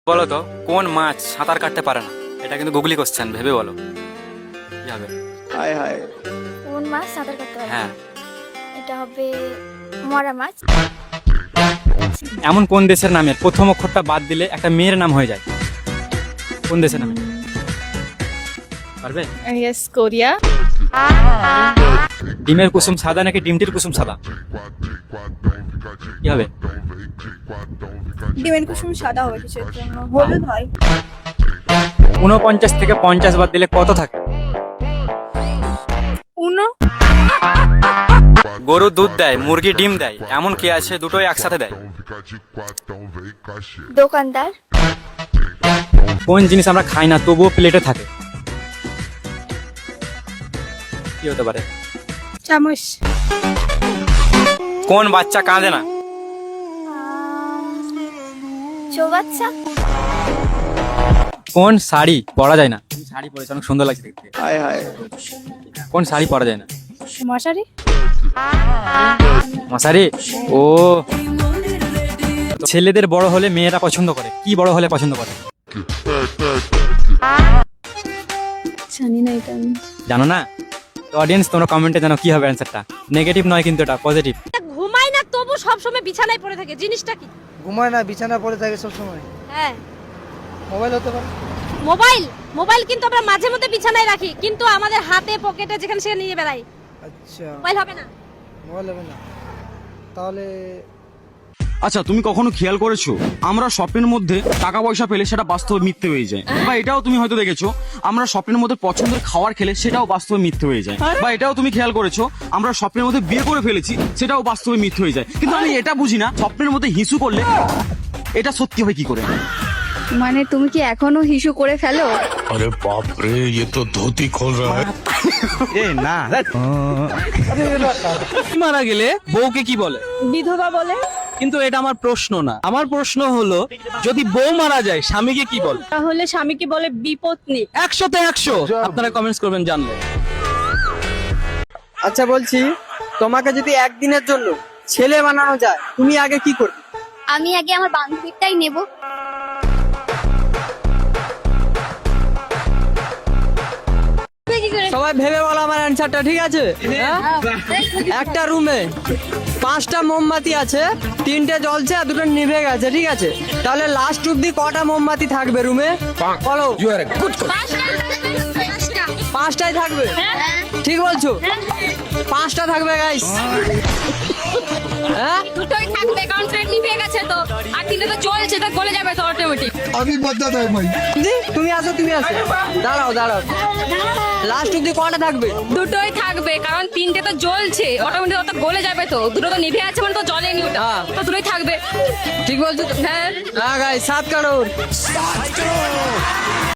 বলো তো কোন মাছ সাঁতার কাটতে পারে না? এটা কিন্তু গুগলি কোশ্চেন, ভেবে বলো কি হবে। হায় হায়, কোন মাছ সাঁতার কাটতে পারে? হ্যাঁ, এটা হবে মরা মাছ। এমন কোন দেশের নামের প্রথম অক্ষরটা বাদ দিলে একটা মেয়ের নাম হয়ে যায়? কোন দেশের নামে পারবে? Yes, Korea. ডিমের কুসুম সাদা নাকি ডিমটির কুসুম সাদা? কি হবে? ডিমের কুসুম সাদা হবে কিসের জন্য? হলুদ হয়। 49 থেকে 50 বাদ দিলে কত থাকে? উনো। গরু দুধ দেয়, মুরগি ডিম দেয়, এমন কে আছে দুটোই একসাথে দেয়? দোকানদার। কোন জিনিস আমরা খাই না তবুও প্লেটে থাকে? কি হতে পারে? চামচ। কোন বাচ্চা কাঁদে না? চৌবাচ্চা। কোন শাড়ি পরা যায় না? তুমি শাড়ি পরেছো, অনেক সুন্দর লাগছে দেখতে। হায় হায়, কোন শাড়ি পরা যায় না? মশারি। মশারি। ও, ছেলেদের বড় হলে মেয়েরা পছন্দ করে, কি বড় হলে পছন্দ করে? জানি না এটা আমি। জানো না? তো অডিয়েন্স তোমরা কমেন্টে জানো কি হবে অ্যান্সারটা। নেগেটিভ নয় কিন্তু, এটা পজিটিভ। ঘুমায় না তবু সব সময় বিছানায় পড়ে থাকে, জিনিসটা কি? ঘুমায় না, বিছানা পড়ে থাকে সব সময়। হ্যাঁ, মোবাইল হতে পারে। মোবাইল। মোবাইল কিন্তু আমরা মাঝে মধ্যে বিছানায় রাখি, কিন্তু আমাদের হাতে পকেটে যেখানে সেখানে নিয়ে বেড়াই। আচ্ছা, মোবাইল হবে না। মোবাইল হবে না, তাহলে আচ্ছা, তুমি কখনো খেয়াল করেছো আমরা স্বপ্নের মধ্যে টাকা পয়সা পেলে সেটা বাস্তবে মিথ্যে হয়ে যায়? বা এটাও তুমি হয়তো দেখেছো আমরা স্বপ্নের মধ্যে পছন্দের খাবার খেলে সেটাও বাস্তবে মিথ্যে হয়ে যায়। বা এটাও তুমি খেয়াল করেছো আমরা স্বপ্নের মধ্যে বিয়ে করে ফেলেছি, সেটাও বাস্তবে মিথ্যে হয়ে যায়। কিন্তু আমি এটা বুঝি না, স্বপ্নের মধ্যে হিসু করলে এটা সত্যি হয় কি করে? মানে তুমি কি এখনো হিসু করে ফেলো? अरे बाप रे, ये तो धोती खोल रहा है। মারা গেলে বউকে কি বলে? বিধবা বলে। কিন্তু এটা আমার প্রশ্ন না, আমার প্রশ্ন হলো যদি বউ মারা যায় স্বামীকে কি বলে? তাহলে স্বামীকে বলে বিপত্নী। 100-তে 100 আপনারা কমেন্টস করবেন জানলে। আচ্ছা বলছি, তোমাকে যদি একদিনের জন্য ছেলে বানানো যায় তুমি আগে কি করবে? আমি আগে আমার বান্ধবীটাই নেব। সবাই ভেবে বলো আমার অ্যানসারটা, ঠিক আছে? হ্যাঁ? একটা রুমে 5টা মোমবাতি আছে, 3টে জ্বলছে আর 2টো নিভে গেছে, ঠিক আছে? তাহলে লাস্ট অব্দি কটা মোমবাতি থাকবে রুমে বলো? 5টাই থাকবে। ঠিক বলছো? 5টা থাকবে গাইস। হ্যাঁ, দুটোই থাকবে কারণ ট্রেন নিভে গেছে তো, আর তিনটে তো জ্বলছে, তো গলে যাবে তো অটোমেটিক। জি, তুমি আসো, তুমি আসো, দাঁড়াও দাঁড়াও, লাস্ট অব্দি কটা থাকবে? দুটোই থাকবে কারণ তিনটে তো জ্বলছে, অটোমেটিক তো গলে যাবে তো, দুটো তো নিভে আছে মানে তো জ্বলেনি ওটা, হ্যাঁ। তো দুটোই থাকবে। ঠিক বলছো তো? হ্যাঁ। হ্যাঁ গাইস, 7 কারোর